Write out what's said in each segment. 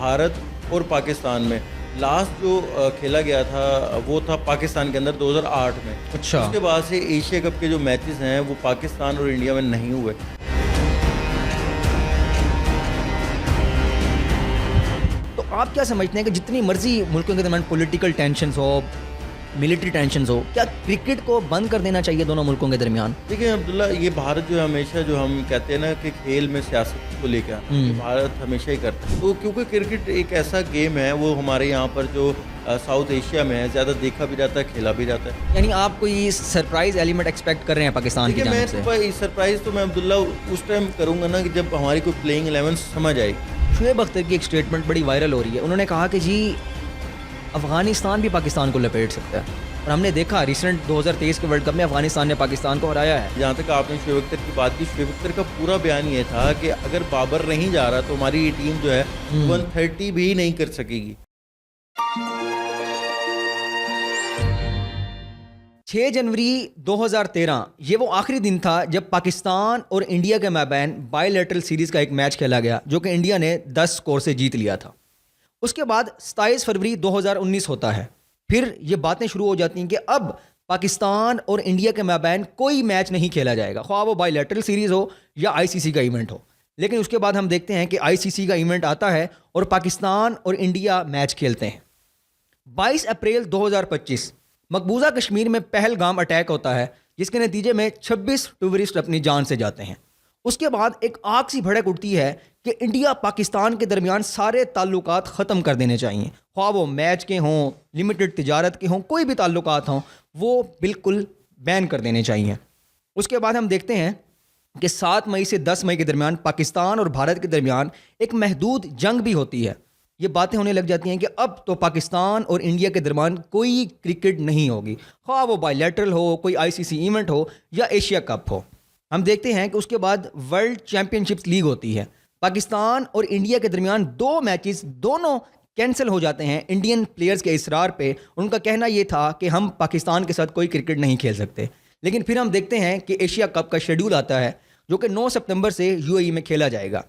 بھارت اور پاکستان میں لاسٹ جو کھیلا گیا تھا وہ تھا پاکستان کے اندر 2008 میں. اچھا. اس کے بعد سے ایشیا کپ کے جو میچز ہیں وہ پاکستان اور انڈیا میں نہیں ہوئے. تو آپ کیا سمجھتے ہیں کہ جتنی مرضی ملکوں کے درمیان پولیٹیکل ٹینشنز ہو, ملٹری ٹینشنز ہو, کیا کرکٹ کو بند کر دینا چاہیے دونوں ملکوں کے درمیان؟ دیکھیں عبداللہ, یہ بھارت جو ہے ہمیشہ جو ہم کہتے ہیں نا کہ کھیل میں سیاست کو لے کے بھارت ہمیشہ ہی کرتا ہے. تو کیونکہ کرکٹ ایک ایسا گیم ہے وہ ہمارے یہاں پر جو ساؤتھ ایشیا میں ہے زیادہ دیکھا بھی جاتا ہے, کھیلا بھی جاتا ہے. یعنی آپ کوئی سرپرائز ایلیمنٹ ایکسپیکٹ کر رہے ہیں پاکستان کی جانب سے؟ میں سرپرائز تو میں عبداللہ اس ٹائم کروں گا نا کہ جب ہماری کوئی پلینگ 11 سمجھ آئے. شعیب اختر کی ایک اسٹیٹمنٹ بڑی وائرل ہو رہی ہے. انہوں نے کہا کہ جی افغانستان بھی پاکستان کو لپیٹ سکتا ہے, اور ہم نے دیکھا ریسنٹ 2023 کے ورلڈ کپ میں افغانستان نے پاکستان کو ہرایا ہے. جہاں تک آپ نے شعیب اختر کی بات کی, شعیب اختر کا پورا بیان یہ تھا کہ اگر بابر نہیں جا رہا تو ہماری یہ ٹیم جو ہے 130 بھی نہیں کر سکے گی. 6 جنوری 2013 یہ وہ آخری دن تھا جب پاکستان اور انڈیا کے مابین بائی لیٹرل سیریز کا ایک میچ کھیلا گیا جو کہ انڈیا نے 10 سکور سے جیت لیا تھا. اس کے بعد 27 فروری 2019 ہوتا ہے. پھر یہ باتیں شروع ہو جاتی ہیں کہ اب پاکستان اور انڈیا کے مابین کوئی میچ نہیں کھیلا جائے گا, خواہ وہ بائی لیٹرل سیریز ہو یا آئی سی سی کا ایونٹ ہو. لیکن اس کے بعد ہم دیکھتے ہیں کہ آئی سی سی کا ایونٹ آتا ہے اور پاکستان اور انڈیا میچ کھیلتے ہیں. 22 اپریل 2025 مقبوضہ کشمیر میں پہلگام اٹیک ہوتا ہے جس کے نتیجے میں 26 ٹورسٹ اپنی جان سے جاتے ہیں. اس کے بعد ایک آگ سی بھڑک اٹھتی ہے کہ انڈیا پاکستان کے درمیان سارے تعلقات ختم کر دینے چاہیے, خواہ وہ میچ کے ہوں, لمیٹڈ تجارت کے ہوں, کوئی بھی تعلقات ہوں وہ بالکل بین کر دینے چاہیے. اس کے بعد ہم دیکھتے ہیں کہ 7 مئی سے 10 مئی کے درمیان پاکستان اور بھارت کے درمیان ایک محدود جنگ بھی ہوتی ہے. یہ باتیں ہونے لگ جاتی ہیں کہ اب تو پاکستان اور انڈیا کے درمیان کوئی کرکٹ نہیں ہوگی, خواہ وہ بائی لیٹرل ہو, کوئی آئی سی سی ایونٹ ہو یا ایشیا کپ ہو. ہم دیکھتے ہیں کہ اس کے بعد ورلڈ چیمپئن شپس لیگ ہوتی ہے. پاکستان اور انڈیا کے درمیان 2 میچز دونوں کینسل ہو جاتے ہیں انڈین پلیئرز کے اصرار پہ. ان کا کہنا یہ تھا کہ ہم پاکستان کے ساتھ کوئی کرکٹ نہیں کھیل سکتے. لیکن پھر ہم دیکھتے ہیں کہ ایشیا کپ کا شیڈول آتا ہے جو کہ 9 سپتمبر سے یو اے ای میں کھیلا جائے گا.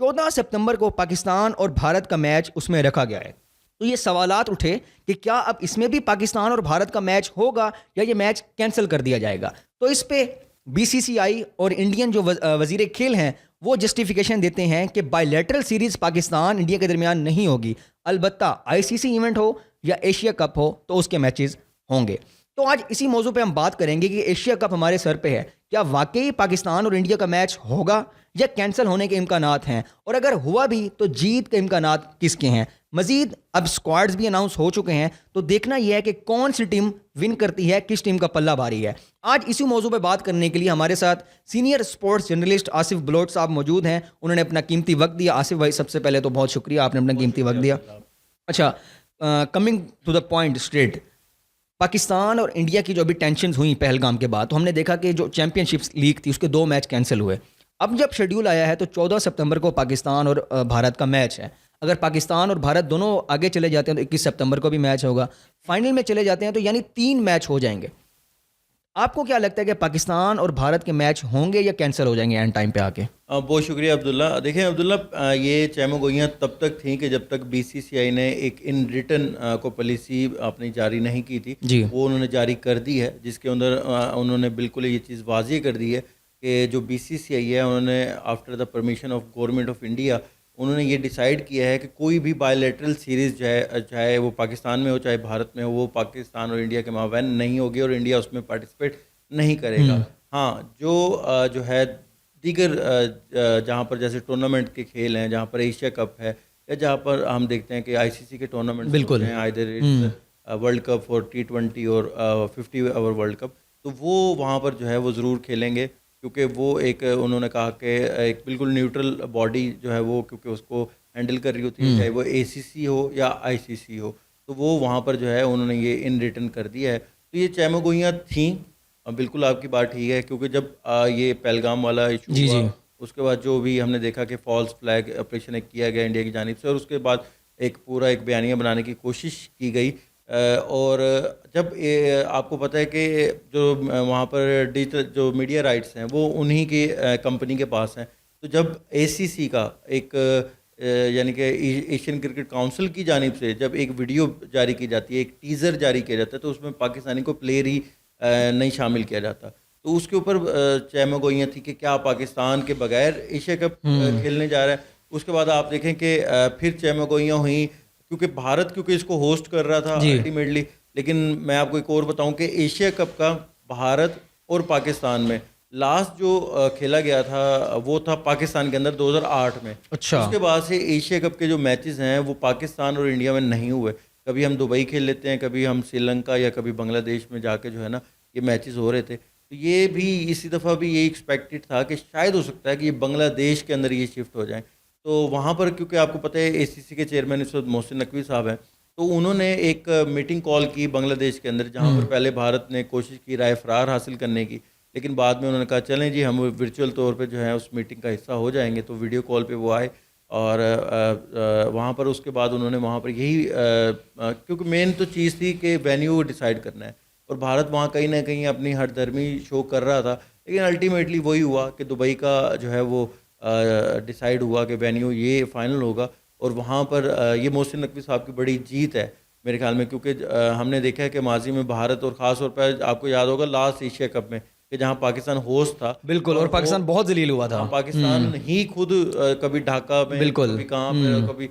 14 سپتمبر کو پاکستان اور بھارت کا میچ اس میں رکھا گیا ہے. تو یہ سوالات اٹھے کہ کیا اب اس میں بھی پاکستان اور بھارت کا میچ ہوگا یا یہ میچ کینسل کر دیا جائے گا. تو اس پہ بی سی سی آئی اور انڈین جو وزیر کھیل ہیں وہ جسٹیفیکیشن دیتے ہیں کہ by lateral series Pakistan India کے درمیان نہیں ہوگی, البتہ آئی سی سی ایونٹ ہو یا ایشیا کپ ہو تو اس کے میچز ہوں گے. تو آج اسی موضوع پہ ہم بات کریں گے کہ ایشیا کپ ہمارے سر پہ ہے, کیا واقعی پاکستان اور انڈیا کا میچ ہوگا یا کینسل ہونے کے امکانات ہیں, اور اگر ہوا بھی تو جیت کے امکانات کس کے ہیں. مزید اب اسکواڈز بھی اناؤنس ہو چکے ہیں, تو دیکھنا یہ ہے کہ کون سی ٹیم ون کرتی ہے, کس ٹیم کا پلہ بھاری ہے. آج اسی موضوع پہ بات کرنے کے لیے ہمارے ساتھ senior sports journalist Asif Baloch صاحب موجود ہیں. انہوں نے اپنا قیمتی وقت دیا. آصف بھائی سب سے پہلے تو بہت شکریہ, آپ نے اپنا قیمتی وقت دیا. اچھا, coming to the point straight, Pakistan اور انڈیا کی جو ابھی ٹینشنز ہوئیں پہلگام کے بعد, تو ہم نے دیکھا کہ جو چیمپئن شپس لیگ تھی اس کے 2 میچ کینسل ہوئے. اب جب شیڈیول آیا ہے تو 14 سپتمبر کو پاکستان اور بھارت کا میچ ہے. اگر پاکستان اور بھارت دونوں آگے چلے جاتے ہیں تو 21 سپتمبر کو بھی میچ ہوگا. فائنل میں چلے جاتے ہیں تو یعنی 3 میچ ہو جائیں گے. آپ کو کیا لگتا ہے کہ پاکستان اور بھارت کے میچ ہوں گے یا کینسل ہو جائیں گے اینڈ ٹائم پہ آ کے؟ بہت شکریہ عبداللہ. دیکھیں عبداللہ, یہ چیمو گوئیاں تب تک تھیں کہ جب تک بی سی سی آئی نے ایک ان ریٹن کو پالیسی اپنی جاری نہیں کی تھی. جی, وہ انہوں نے جاری کر دی ہے, جس کے اندر انہوں نے بالکل یہ چیز واضح کر دی ہے کہ جو بی سی سی آئی ہے انہوں نے after the permission of government of India انہوں نے یہ ڈیسائیڈ کیا ہے کہ کوئی بھی بائی لیٹرل سیریز چاہے وہ پاکستان میں ہو چاہے بھارت میں ہو, وہ پاکستان اور انڈیا کے مابین نہیں ہوگی اور انڈیا اس میں پارٹیسپیٹ نہیں کرے گا. ہاں, جو ہے دیگر جہاں پر جیسے ٹورنامنٹ کے کھیل ہیں, جہاں پر ایشیا کپ ہے یا جہاں پر ہم دیکھتے ہیں کہ آئی سی سی کے ٹورنامنٹ ہیں, آئدر ورلڈ کپ اور T20 اور 50 اوور ورلڈ کپ, تو وہ وہاں پر جو ہے وہ ضرور کھیلیں گے, کیونکہ وہ ایک انہوں نے کہا کہ ایک بالکل نیوٹرل باڈی جو ہے وہ کیونکہ اس کو ہینڈل کر رہی ہوتی ہے, چاہے وہ اے سی سی ہو یا آئی سی سی ہو, تو وہ وہاں پر جو ہے انہوں نے یہ ان ریٹن کر دیا ہے. تو یہ چیمو گوئیاں تھیں, بالکل آپ کی بات ٹھیک ہے, کیونکہ جب یہ پہلگام والا ایشو ہوا اس کے بعد جو بھی ہم نے دیکھا کہ فالس فلیگ آپریشن ایک کیا گیا انڈیا کی جانب سے, اور اس کے بعد ایک پورا ایک بیانیہ بنانے کی کوشش کی گئی. اور جب آپ کو پتہ ہے کہ جو وہاں پر ڈیجیٹل جو میڈیا رائٹس ہیں وہ انہی کی کمپنی کے پاس ہیں, تو جب اے سی سی کا ایک یعنی کہ ایشین کرکٹ کاؤنسل کی جانب سے جب ایک ویڈیو جاری کی جاتی ہے، ایک ٹیزر جاری کیا جاتا ہے، تو اس میں پاکستانی کو پلیئر ہی نہیں شامل کیا جاتا. تو اس کے اوپر چہمہ گوئیاں تھیں کہ کیا پاکستان کے بغیر ایشیا کپ کھیلنے جا رہا ہے. اس کے بعد آپ دیکھیں کہ پھر چہمہ گوئیاں ہوئیں کیونکہ بھارت اس کو ہوسٹ کر رہا تھا الٹیمیٹلی. لیکن میں آپ کو ایک اور بتاؤں کہ ایشیا کپ کا بھارت اور پاکستان میں لاسٹ جو کھیلا گیا تھا وہ تھا پاکستان کے اندر 2008 میں. اچھا. اس کے بعد سے ایشیا کپ کے جو میچز ہیں وہ پاکستان اور انڈیا میں نہیں ہوئے. کبھی ہم دبئی کھیل لیتے ہیں، کبھی ہم سری لنکا یا کبھی بنگلہ دیش میں جا کے جو ہے نا یہ میچز ہو رہے تھے. تو یہ بھی اسی دفعہ بھی یہ ایکسپیکٹڈ تھا کہ شاید ہو سکتا ہے کہ یہ بنگلہ دیش کے اندر یہ شفٹ ہو جائیں. تو وہاں پر کیونکہ آپ کو پتہ ہے اے سی سی کے چیئرمین اس وقت محسن نقوی صاحب ہیں، تو انہوں نے ایک میٹنگ کال کی بنگلہ دیش کے اندر، جہاں پر پہلے بھارت نے کوشش کی رائے فرار حاصل کرنے کی، لیکن بعد میں انہوں نے کہا چلیں جی ہم ورچوئل طور پہ جو ہے اس میٹنگ کا حصہ ہو جائیں گے. تو ویڈیو کال پہ وہ آئے اور وہاں پر اس کے بعد انہوں نے وہاں پر یہی کیونکہ مین تو چیز تھی کہ وینیو ڈیسائیڈ کرنا ہے، اور بھارت وہاں کہیں نہ کہیں اپنی ہر درمی شو کر رہا تھا. لیکن الٹیمیٹلی وہی ہوا کہ دبئی کا جو ہے وہ ڈیسائیڈ ہوا کہ وینیو یہ فائنل ہوگا. اور وہاں پر یہ محسن نقوی صاحب کی بڑی جیت ہے میرے خیال میں، کیونکہ ہم نے دیکھا ہے کہ ماضی میں بھارت اور خاص طور پہ آپ کو یاد ہوگا لاسٹ ایشیا کپ میں کہ جہاں پاکستان ہوسٹ تھا، بالکل، اور پاکستان بہت ذلیل ہوا تھا. پاکستان ہی خود کبھی ڈھاکہ میں، کبھی کہاں پہ، کبھی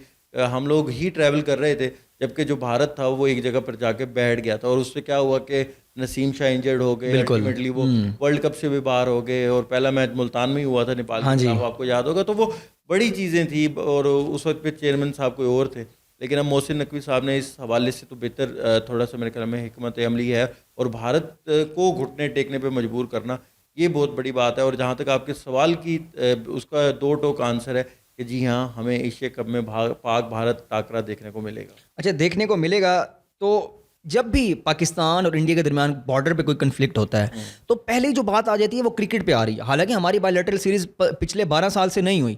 ہم لوگ ہی ٹریول کر رہے تھے، جبکہ جو بھارت تھا وہ ایک جگہ پر جا کے بیٹھ گیا تھا. اور اس سے کیا ہوا کہ نسیم شاہ انجرڈ ہو گئے، الٹیمیٹلی وہ ورلڈ کپ سے بھی باہر ہو گئے، اور پہلا میچ ملتان میں ہی ہوا تھا نیپال کے خلاف، آپ کو یاد ہوگا. تو وہ بڑی چیزیں تھیں، اور اس وقت پہ چیئرمین صاحب کوئی اور تھے. لیکن اب محسن نقوی صاحب نے اس حوالے سے تو بہتر تھوڑا سا میرے خیال میں حکمت عملی ہے، اور بھارت کو گھٹنے ٹیکنے پہ مجبور کرنا یہ بہت بڑی بات ہے. اور جہاں تک آپ کے سوال کی اس کا دو ٹوک آنسر ہے کہ جی ہاں ہمیں ایشیا کپ میں پاک بھارت ٹاکرا دیکھنے کو ملے گا. اچھا، دیکھنے کو ملے گا. تو جب بھی پاکستان اور انڈیا کے درمیان بارڈر پہ کوئی کنفلکٹ ہوتا ہے تو پہلے جو بات آ جاتی ہے وہ کرکٹ پہ آ رہی ہے. حالانکہ ہماری بائی لیٹرل سیریز پچھلے 12 سال سے نہیں ہوئی.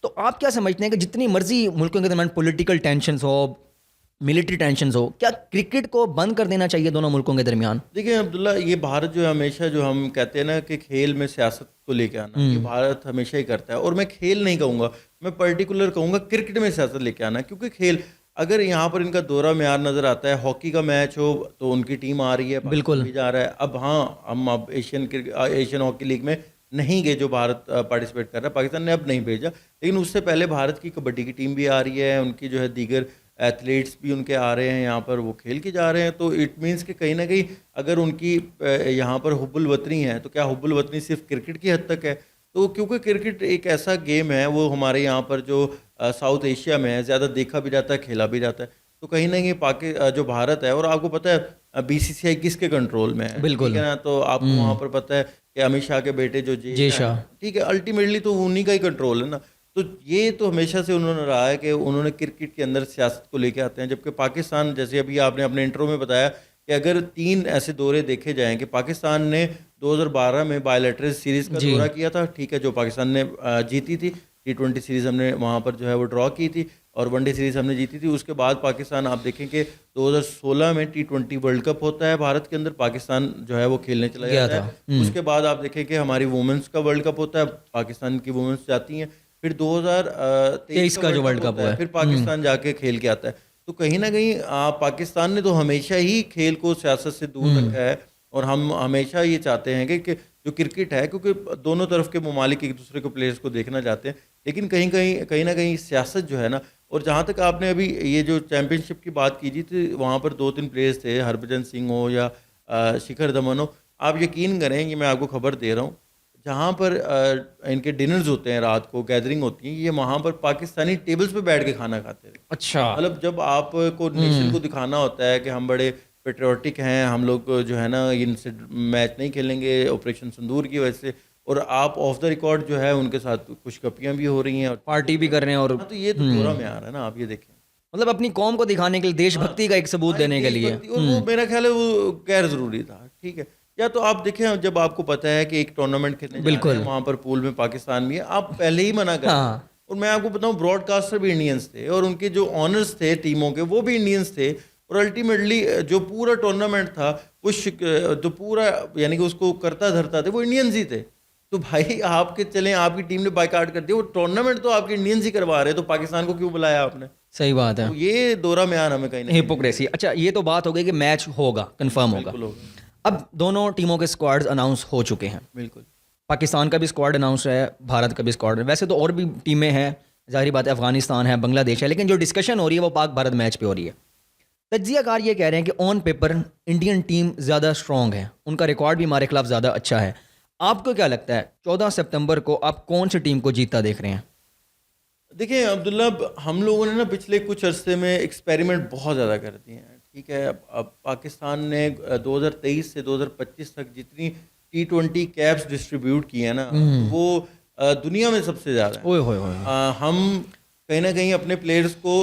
تو آپ کیا سمجھتے ہیں کہ جتنی مرضی ملکوں کے درمیان پولیٹیکل ٹینشنز ہو، ملٹری ٹینشنز ہو، کیا کرکٹ کو بند کر دینا چاہیے دونوں ملکوں کے درمیان؟ دیکھیں عبداللہ، یہ بھارت جو ہے ہمیشہ جو ہم کہتے ہیں نا کہ کھیل میں سیاست کو لے کے آنا، یہ بھارت ہمیشہ ہی کرتا ہے. اور میں کھیل نہیں کہوں گا، میں پرٹیکولر کہوں گا کرکٹ میں سیاست لے کے آنا. کیونکہ کھیل اگر یہاں پر ان کا دورہ معیار نظر آتا ہے، ہاکی کا میچ ہو تو ان کی ٹیم آ رہی ہے، بالکل بھی جا رہا ہے. اب ہاں ہم اب ایشین ہاکی لیگ میں نہیں گئے جو بھارت پارٹیسپیٹ کر رہا ہے، پاکستان نے اب نہیں بھیجا. لیکن اس سے پہلے بھارت کی کبڈی کی ٹیم بھی آ رہی ہے، ان کی جو ہے دیگر ایتھلیٹس بھی ان کے آ رہے ہیں یہاں پر، وہ کھیل کے جا رہے ہیں. تو اٹ مینس کہ کہیں نہ کہیں اگر ان کی یہاں پر حب الوطنی ہے تو کیا حب الوطنی صرف کرکٹ کی حد تک ہے؟ تو کیونکہ کرکٹ ایک ایسا گیم ہے وہ ہمارے یہاں پر جو ساؤتھ ایشیا میں ہے زیادہ دیکھا بھی جاتا ہے، کھیلا بھی جاتا ہے. تو کہیں نہ کہیں جو بھارت ہے، اور آپ کو پتہ ہے بی سی سی آئی کس کے کنٹرول میں ہے، بالکل ٹھیک ہے نا. تو آپ کو وہاں پر پتہ ہے کہ امت شاہ کے بیٹے جو جے شاہ، ٹھیک ہے، الٹیمیٹلی تو انہی کا ہی کنٹرول ہے نا. تو یہ تو ہمیشہ سے انہوں نے رہا ہے کہ انہوں نے کرکٹ کے اندر سیاست کو لے کے آتے ہیں. جبکہ پاکستان، جیسے ابھی آپ نے اپنے انٹرو میں بتایا کہ اگر 3 ایسے دورے دیکھے جائیں کہ پاکستان نے 2012 میں بائی لیٹرل سیریز کا دورہ کیا تھا، ٹھیک ہے، جو پاکستان نے جیتی تھی. T20 سیریز ہم نے وہاں پر جو ہے وہ ڈرا کی تھی، اور ون ڈے سیریز ہم نے جیتی تھی. اس کے بعد پاکستان آپ دیکھیں کہ 2016 میں T20 ورلڈ کپ ہوتا ہے بھارت کے اندر، پاکستان جو ہے وہ کھیلنے چلا جاتا ہے. اس کے بعد آپ دیکھیں کہ ہماری وومنس کا ورلڈ کپ ہوتا ہے، پاکستان کی وومنس جاتی ہیں. پھر 2023 کا جو ورلڈ کپ ہے پھر پاکستان جا کے کھیل کے آتا ہے. تو کہیں نہ کہیں پاکستان نے تو ہمیشہ ہی کھیل کو سیاست سے دور رکھا ہے، اور ہم ہمیشہ یہ چاہتے ہیں کہ جو کرکٹ ہے، کیونکہ دونوں طرف کے ممالک ایک دوسرے کو پلیئرز کو دیکھنا چاہتے ہیں، لیکن کہیں نہ کہیں سیاست جو ہے نا. اور جہاں تک آپ نے ابھی یہ جو چیمپئن شپ کی بات کی تھی، وہاں پر 2-3 پلیئرز تھے، ہربھجن سنگھ ہو یا شکھر دھون ہو. آپ یقین کریں، یہ میں آپ کو خبر دے رہا ہوں، جہاں پر ان کے ڈنرز ہوتے ہیں، رات کو گیدرنگ ہوتی ہیں، یہ وہاں پر پاکستانی ٹیبلز پہ بیٹھ کے کھانا کھاتے تھے. اچھا، مطلب جب آپ کو نیشن کو دکھانا ہوتا ہے کہ ہم بڑے پیٹریوٹک ہیں، ہم لوگ جو ہے نا ان سے میچ نہیں کھیلیں گے آپریشن سندور کی وجہ سے، اور آپ آف دا ریکارڈ جو ہے ان کے ساتھ خوش گپیاں بھی ہو رہی ہیں اور پارٹی بھی کر رہے ہیں. اور تو یہ تو دورہ میں آ رہا ہے نا، آپ یہ دیکھیں، مطلب اپنی قوم کو دکھانے کے لیے، دیش بھکتی کا ایک ثبوت دینے کے لیے. اور وہ میرا خیال ہے وہ غیر ضروری تھا. ٹھیک ہے، یا تو آپ دیکھیں جب آپ کو پتہ ہے کہ ایک ٹورنامنٹ کھیلنے جا رہے ہیں، وہاں پر پول میں پاکستان بھی ہے، آپ پہلے ہی منع کریں. اور میں آپ کو بتاؤں براڈ کاسٹر بھی انڈینس تھے، اور ان کے جو آنرز تھے ٹیموں کے وہ بھی انڈینس تھے. اور الٹیمیٹلی جو پورا ٹورنامنٹ تھا وہ جو پورا یعنی کہ اس کو کرتا دھرتا تھے وہ انڈینز ہی تھے. تو بھائی آپ کے چلیں آپ کی ٹیم نے بائیکاٹ کر دیا, وہ ٹورنامنٹ تو آپ کے انڈینز ہی کروا رہے, تو پاکستان کو کیوں بلایا آپ نے؟ صحیح بات ہے, تو یہ دورہ میان ہمیں کہیں نہیں ہپوکریسی. اچھا یہ تو بات ہو گئی کہ میچ ہوگا, کنفرم ہوگا. بالکل ہوگا. اب دونوں ٹیموں کے اسکواڈز اناؤنس ہو چکے ہیں. بالکل پاکستان کا بھی اسکواڈ اناؤنس ہے, بھارت کا بھی اسکواڈ ہے. ویسے تو اور بھی ٹیمیں ہیں, ظاہری بات ہے, افغانستان ہے, بنگلہ دیش ہے, لیکن جو ڈسکشن ہو رہی ہے وہ پاک بھارت میچ پہ ہو رہی ہے. تجزیہ کار یہ کہہ رہے ہیں کہ آن پیپر انڈین ٹیم زیادہ اسٹرانگ ہے, ان کا ریکارڈ بھی ہمارے خلاف زیادہ اچھا ہے. آپ کو کیا لگتا ہے 14 سپتمبر کو آپ کون سی ٹیم کو جیتتا دیکھ رہے ہیں؟ دیکھیں عبداللہ, ہم لوگوں نے نا پچھلے کچھ عرصے میں ایکسپیریمنٹ بہت زیادہ کر دیے ہیں, ٹھیک ہے. اب پاکستان نے 2023 سے 2025 تک جتنی T20 کیپس ڈسٹریبیوٹ کی ہیں نا, وہ دنیا میں سب سے زیادہ ہیں. ہم کہیں نہ کہیں اپنے پلیئرز کو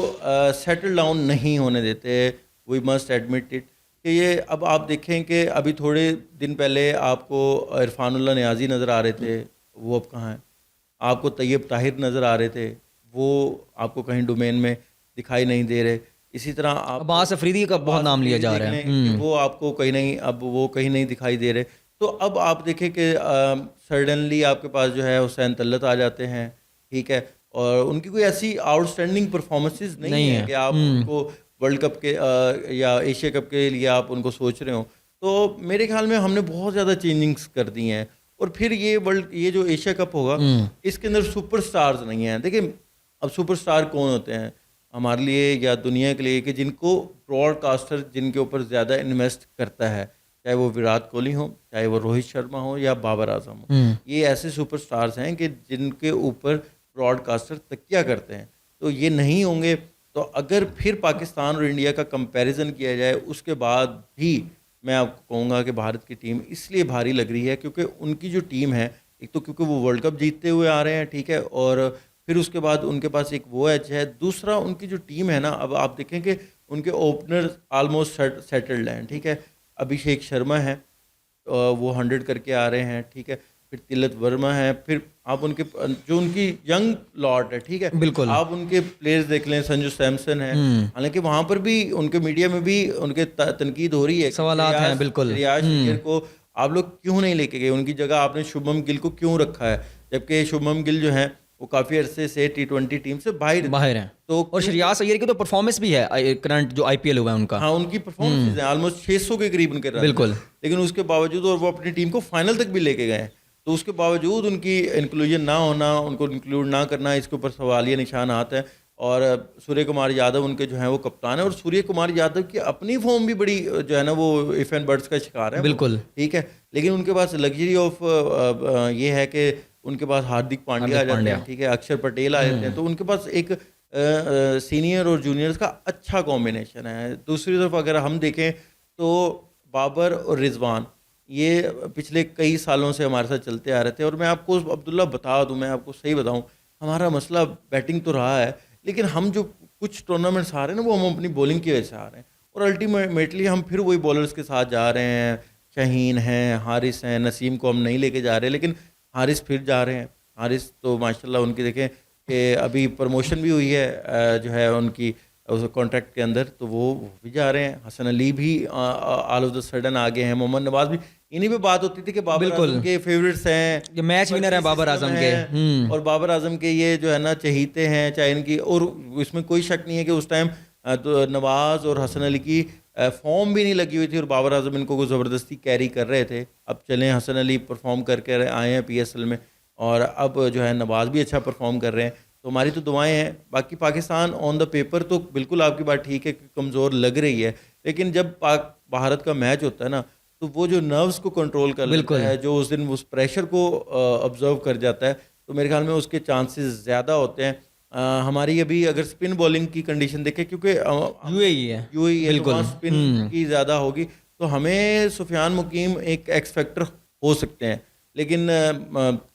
سیٹل ڈاؤن نہیں ہونے دیتے, وی مسٹ ایڈمٹ اٹ. کہ یہ اب آپ دیکھیں کہ ابھی تھوڑے دن پہلے آپ کو عرفان اللہ نیازی نظر آ رہے تھے, وہ اب کہاں ہیں. آپ کو طیب طاہر نظر آ رہے تھے, وہ آپ کو کہیں ڈومین میں دکھائی نہیں دے رہے. اسی طرح آپ عباس افریدی کا بہت نام لیا جا رہا ہے کہ وہ آپ کو کہیں نہیں, اب وہ کہیں نہیں دکھائی دے رہے. تو اب آپ دیکھیں کہ سڈنلی آپ کے پاس جو ہے حسین طلعت آ جاتے ہیں, ٹھیک ہے, اور ان کی کوئی ایسی آؤٹ اسٹینڈنگ پرفارمنسز نہیں ہے کہ آپ ان کو ورلڈ کپ کے یا ایشیا کپ کے لیے آپ ان کو سوچ رہے ہوں. تو میرے خیال میں ہم نے بہت زیادہ چینجنگس کر دی ہیں. اور پھر یہ جو ایشیا کپ ہوگا اس کے اندر سپر سٹارز نہیں ہیں. دیکھیں اب سپر سٹار کون ہوتے ہیں ہمارے لیے یا دنیا کے لیے, کہ جن کو براڈ کاسٹر جن کے اوپر زیادہ انویسٹ کرتا ہے, چاہے وہ وراٹ کوہلی ہو, چاہے وہ روہت شرما ہو یا بابر اعظم ہو. یہ ایسے سپر سٹارز ہیں کہ جن کے اوپر براڈ کاسٹر تکیہ کرتے ہیں. تو یہ نہیں ہوں گے تو اگر پھر پاکستان اور انڈیا کا کمپیریزن کیا جائے, اس کے بعد بھی میں آپ کو کہوں گا کہ بھارت کی ٹیم اس لیے بھاری لگ رہی ہے کیونکہ ان کی جو ٹیم ہے, ایک تو کیونکہ وہ ورلڈ کپ جیتتے ہوئے آ رہے ہیں, ٹھیک ہے, اور پھر اس کے بعد ان کے پاس ایک وہ ایج ہے. دوسرا ان کی جو ٹیم ہے نا, اب آپ دیکھیں کہ ان کے اوپنر آلموسٹ سیٹلڈ ہیں, ٹھیک ہے. ابھیشیک شرما ہے, وہ 100 کر کے آ رہے ہیں, ٹھیک ہے. پھر تلت ورما ہے, پھر آپ ان کے جو ان کی ینگ لاٹ ہے, ٹھیک ہے, بالکل آپ ان کے پلیئرز دیکھ لیں, سنجو سیمسن ہے. حالانکہ وہاں پر بھی ان کے میڈیا میں بھی ان کے تنقید ہو رہی ہے, سوالات ہیں, بالکل ریاض شکر کو آپ لوگ کیوں نہیں لے کے گئے, ان کی جگہ آپ نے شبھم گل کو کیوں رکھا ہے, جبکہ شبھم گل جو ہیں وہ کافی عرصے سے T20 ٹیم سے باہر ہیں. تو اور شریاز ایئر کی تو پرفارمنس بھی ہے کرنٹ جو IPL ہوا ہے ان کا, ہاں ان کی پرفارمنس ہیں آلموسٹ 600 کے قریب ان کے رن, بالکل, لیکن اس کے باوجود اور وہ اپنی ٹیم کو فائنل تک بھی لے کے گئے. تو اس کے باوجود ان کی انکلوژن نہ ہونا, ان کو انکلوڈ نہ کرنا, اس کے اوپر سوالیہ نشان آتا ہے. اور سوریہ کمار یادو ان کے جو ہیں وہ کپتان ہیں, اور سوریہ کمار یادو کی اپنی فارم بھی بڑی جو ہے نا وہ ایف اینڈ برڈس کا شکار ہے, بالکل, ٹھیک ہے. لیکن ان کے پاس لگژری آف یہ ہے کہ ان کے پاس ہاردک پانڈیا آ جاتے ہیں, ٹھیک ہے, اکشر پٹیل آ جاتے ہیں. تو ان کے پاس ایک سینئر اور جونیئرز کا اچھا کمبینیشن ہے. دوسری طرف اگر ہم دیکھیں تو بابر اور رضوان یہ پچھلے کئی سالوں سے ہمارے ساتھ چلتے آ رہے تھے. اور میں آپ کو عبداللہ بتا دوں, میں آپ کو صحیح بتاؤں, ہمارا مسئلہ بیٹنگ تو رہا ہے, لیکن ہم جو کچھ ٹورنامنٹس آ رہے ہیں نا وہ ہم اپنی بولنگ کی وجہ سے آ رہے ہیں. اور الٹیمیٹلی ہم پھر وہی بولرز کے ساتھ جا رہے ہیں. شاہین ہیں, حارث ہیں, نسیم کو ہم نہیں لے کے جا رہے, لیکن حارث پھر جا رہے ہیں. حارث تو ماشاءاللہ ان کی دیکھیں کہ ابھی پروموشن بھی ہوئی ہے جو ہے ان کی اس کانٹریکٹ کے اندر, تو وہ بھی جا رہے ہیں. حسن علی بھی آل آف دا سڈن آگے ہیں. محمد نواز بھی, انہی پہ بات ہوتی تھی کہ بابر اعظم کے فیوریٹس ہیں, یہ میچ ونر ہے بابر اعظم کے, اور بابر اعظم کے یہ جو ہے نا چہیتے ہیں چاہے ان کی. اور اس میں کوئی شک نہیں ہے کہ اس ٹائم نواز اور حسن علی کی فارم بھی نہیں لگی ہوئی تھی, اور بابر اعظم ان کو زبردستی کیری کر رہے تھے. اب چلیں حسن علی پرفارم کر کے آئے ہیں PSL میں, اور اب جو ہے نواز بھی اچھا پرفارم کر رہے ہیں. تو ہماری تو دعائیں ہیں. باقی پاکستان آن دا پیپر تو بالکل آپ کی بات ٹھیک ہے کہ کمزور لگ رہی ہے, لیکن جب پاک بھارت کا میچ ہوتا ہے نا تو وہ جو نروز کو کنٹرول کر لیتا ہے, جو اس دن اس پریشر کو آبزرو کر جاتا ہے, تو میرے خیال میں اس کے چانسز زیادہ ہوتے ہیں. ہماری ابھی اگر اسپن بالنگ کی کنڈیشن دیکھیں, کیونکہ UAE ہے تو اسپن کی زیادہ ہوگی, تو ہمیں سفیان مقیم ایک ایکس فیکٹر ہو سکتے ہیں. لیکن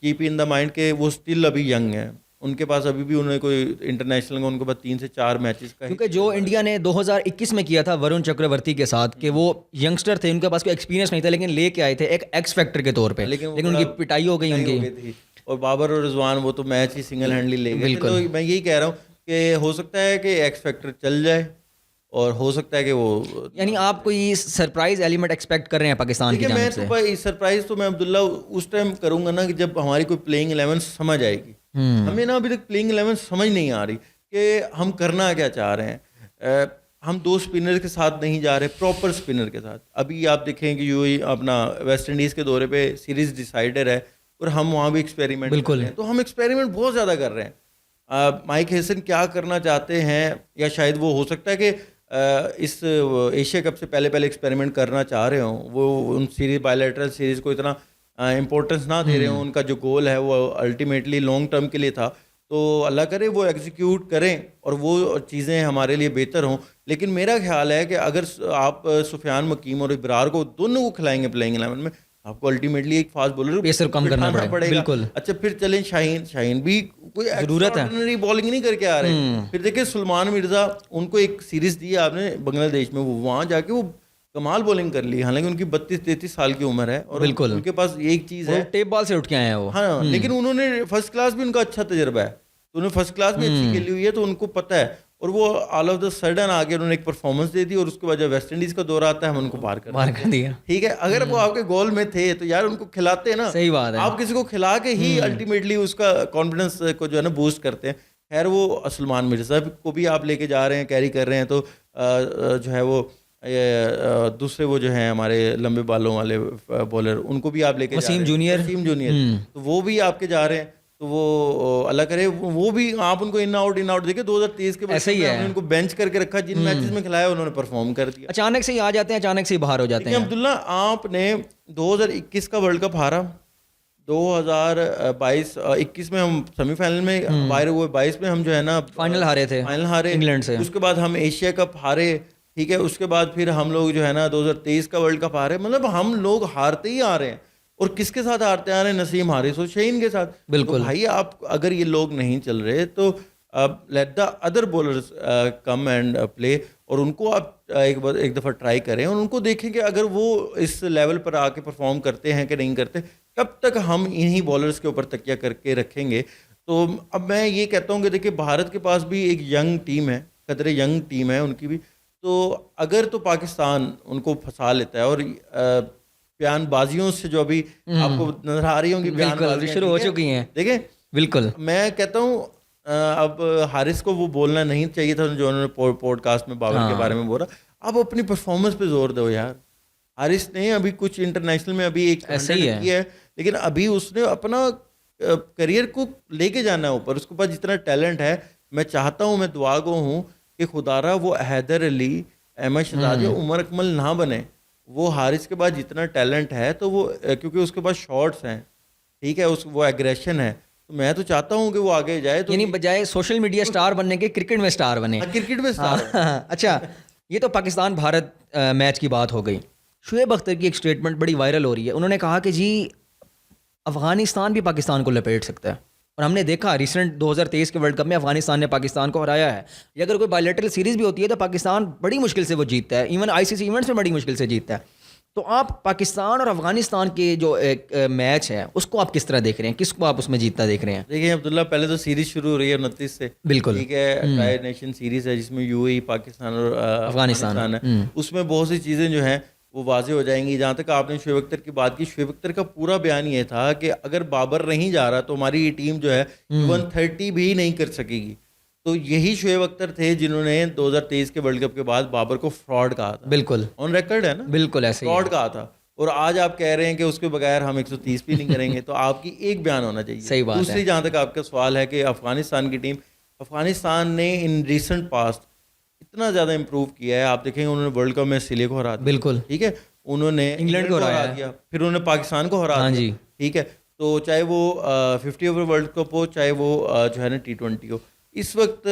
کیپ ان دا مائنڈ کہ وہ اسٹل ابھی ینگ ہیں, ان کے پاس ابھی بھی انہوں نے کوئی انٹرنیشنل کا ان کے پاس 3 سے 4 میچز کا, کیونکہ جو انڈیا نے 2021 میں کیا تھا ورن چکرورتی کے ساتھ کہ وہ ینگسٹر تھے, ان کے پاس کوئی ایکسپیرینس نہیں تھا, لیکن لے کے آئے تھے ایک ایکس فیکٹر کے طور پہ, لیکن ان کی پٹائی ہو گئی ان کی. اور بابر اور رضوان وہ تو میچ ہی سنگل ہینڈلی لے گئے. تو میں یہی کہہ رہا ہوں کہ ہو سکتا ہے کہ ایکس فیکٹر چل جائے, اور ہو سکتا ہے کہ وہ یعنی آپ کوئی سرپرائز ایلیمنٹ ایکسپیکٹ کر رہے ہیں پاکستان کی میں جانب سے؟ تو سرپرائز تو میں عبداللہ اس ٹائم کروں گا نا کہ جب ہماری کوئی پلینگ 11 سمجھ آئے گی. ہمیں نا ابھی تک پلینگ 11 سمجھ نہیں آ رہی کہ ہم کرنا کیا چاہ رہے ہیں. ہم 2 اسپنر کے ساتھ نہیں جا رہے, پراپر اسپنر کے ساتھ. ابھی آپ دیکھیں کہ یو اپنا ویسٹ انڈیز کے دورے پہ سیریز ڈیسائیڈر ہے اور ہم وہاں بھی ایکسپیریمنٹ کر رہے ہیں. تو ہم ایکسپیریمنٹ بہت زیادہ کر رہے ہیں. مائک ہیسن کیا کرنا چاہتے ہیں, یا شاید وہ ہو سکتا ہے کہ اس ایشیا کپ سے پہلے ایکسپیریمنٹ کرنا چاہ رہے ہوں, وہ ان سیریز بائیلیٹرل سیریز کو اتنا امپورٹنس نہ دے رہے ہوں. ان کا جو گول ہے وہ الٹیمیٹلی لانگ ٹرم کے لیے تھا, تو اللہ کرے وہ ایگزیکیوٹ کریں اور وہ چیزیں ہمارے لیے بہتر ہوں. لیکن میرا خیال ہے کہ اگر آپ سفیان مکیم اور ابرار کو دونوں کو کھلائیں گے پلینگ 11 میں, آپ کو الٹیمیٹلی ایک فاسٹ بالر پیسر کم کرنا پڑے گا. اچھا پھر چلیں شاہین بھی کوئی ضرورت ہے, بالنگ نہیں کر کے آ رہے ہیں. پھر دیکھیں سلمان مرزا, ان کو ایک سیریز دی آپ نے بنگلہ دیش میں, وہ وہاں جا کے وہ کمال بولنگ کر لی, حالانکہ ان کی 32-33 سال کی عمر ہے اور ان کے پاس ایک چیز ہے, ٹیپ بال سے اٹھ کے آئے ہیں وہ. ہاں لیکن انہوں نے فرسٹ کلاس بھی ان کا اچھا تجربہ ہے, تو انہوں نے فرسٹ کلاس بھی اچھی کھیلی ہوئی ہے, تو ان کو پتہ ہے. اور وہ آل آف دا سڈن آگے انہوں نے ایک پرفارمنس دے دی, اور اس کے بعد جب ویسٹ انڈیز کا دورہ آتا ہے ہم ان کو باہر کر دیا. ٹھیک ہے, اگر وہ آپ کے گول میں تھے تو یار ان کو کھلاتے ہیں نا. صحیح بات ہے, آپ کسی کو کھلا کے ہی الٹیمیٹلی اس کا کانفیڈنس کو جو ہے نا بوسٹ کرتے ہیں. خیر وہ سلمان مرزا کو بھی آپ لے کے جا رہے ہیں, کیری کر رہے ہیں, تو جو ہے وہ دوسرے وہ جو ہیں ہمارے لمبے بالوں والے بولر, ان کو بھی آپ لے کے وسیم جونیئر, تو وہ بھی آپ کے جا رہے ہیں. تو وہ اللہ کرے وہ بھی آپ ان کو ان آؤٹ دیکھیں. 2023 کے بعد ان کو بینچ کر کے رکھا, جن میچز میں کھلایا انہوں نے پرفارم کر دیا. اچانک سے ہی آ جاتے ہیں, اچانک سے ہی باہر ہو جاتے ہیں. عبداللہ آپ نے 2021 کا ورلڈ کپ ہارا, 2021 میں ہم سیمی فائنل میں باہر ہوئے, 22 میں ہم جو ہے نا فائنل ہارے تھے انگلینڈ سے. اس کے بعد ہم ایشیا کپ ہارے, ٹھیک ہے. اس کے بعد پھر ہم لوگ جو ہے نا 2023 کا ورلڈ کپ ہارے. مطلب ہم لوگ ہارتے ہی آ رہے ہیں, اور کس کے ساتھ ہارتے آ رہے ہیں؟ نسیم حارث اور شہین کے ساتھ. بالکل بھائی آپ اگر یہ لوگ نہیں چل رہے تو let the other bowlers come and play, اور ان کو آپ ایک دفعہ ٹرائی کریں, اور ان کو دیکھیں کہ اگر وہ اس لیول پر آ کے پرفارم کرتے ہیں کہ نہیں کرتے. کب تک ہم انہی بالرز کے اوپر تکیہ کر کے رکھیں گے؟ تو اب میں یہ کہتا ہوں کہ دیکھیں بھارت کے پاس بھی ایک ینگ ٹیم ہے, قدر ینگ ٹیم ہے ان کی بھی. تو اگر تو پاکستان ان کو پھنسا لیتا ہے, اور بیان بازیوں سے جو ابھی آپ کو نظر آ رہی ہوں گی, بالکل شروع ہو چکی ہیں. دیکھیں بالکل میں کہتا ہوں اب حارث کو وہ بولنا نہیں چاہیے تھا جو انہوں نے پوڈ کاسٹ میں بابر کے بارے میں بولا. اب اپنی پرفارمنس پہ زور دو یار. حارث نے ابھی کچھ انٹرنیشنل میں ابھی ایک ایسے ہی کیا ہے, لیکن ابھی اس نے اپنا کریئر کو لے کے جانا ہے اوپر. اس کے پاس جتنا ٹیلنٹ ہے, میں چاہتا ہوں, میں دعا گو ہوں کہ خدا وہ حیدر علی, احمد شہزاد, عمر اکمل نہ بنے. وہ حارث کے بعد جتنا ٹیلنٹ ہے, تو وہ کیونکہ اس کے پاس شارٹس ہیں, ٹھیک ہے, وہ ایگریشن ہے, تو میں تو چاہتا ہوں کہ وہ آگے جائے. تو یعنی بجائے سوشل میڈیا سٹار بننے کے کرکٹ میں سٹار بنے. کرکٹ میں سٹار. اچھا, یہ تو پاکستان بھارت میچ کی بات ہو گئی. شعیب اختر کی ایک اسٹیٹمنٹ بڑی وائرل ہو رہی ہے. انہوں نے کہا کہ جی افغانستان بھی پاکستان کو لپیٹ سکتا ہے, اور ہم نے دیکھا ریسنٹ 2023 کے ورلڈ کپ میں افغانستان نے پاکستان کو ہرایا ہے. یا اگر کوئی بائیلیٹرل سیریز بھی ہوتی ہے تو پاکستان بڑی مشکل سے وہ جیتتا ہے, ایون ICC ایونٹس میں بڑی مشکل سے جیتتا ہے. تو آپ پاکستان اور افغانستان کے جو ایک میچ ہے اس کو آپ کس طرح دیکھ رہے ہیں, کس کو آپ اس میں جیتتا دیکھ رہے ہیں؟ دیکھیں عبداللہ, پہلے تو سیریز شروع ہو رہی ہے 29 سے, بالکل ٹھیک ہے, ٹرائی نیشن سیریز ہے جس میں UAE, پاکستان اور افغانستان ہے. اس میں بہت سی چیزیں جو ہیں وہ واضح ہو جائیں گی. جہاں تک آپ نے شعیب اختر کی بات کی, شعیب اختر کا پورا بیان یہ تھا کہ اگر بابر نہیں جا رہا تو ہماری یہ ٹیم جو ہے 130 بھی نہیں کر سکے گی. تو یہی شعیب اختر تھے جنہوں نے 2023 کے ورلڈ کپ کے بعد بابر کو فراڈ کہا تھا. بالکل آن ریکارڈ ہے نا, بالکل ایسے فراڈ کہا تھا. اور آج آپ کہہ رہے ہیں کہ اس کے بغیر ہم 130 بھی نہیں کریں گے. تو آپ کی ایک بیان ہونا چاہیے. صحیح بات ہے. دوسری جہاں تک آپ کا سوال ہے کہ افغانستان کی ٹیم, افغانستان نے ان ریسنٹ پاسٹ اتنا زیادہ امپروو کیا ہے. آپ دیکھیں گے انہوں نے ورلڈ کپ میں آسٹریلیا کو ہرا دیا, بالکل, ٹھیک ہے, انہوں نے انگلینڈ کو ہرا دیا, پھر انہوں نے پاکستان کو ہرا دیا, ٹھیک ہے. تو چاہے وہ 50 اوور ورلڈ کپ ہو, چاہے وہ جو ہے نا T20 ہو, اس وقت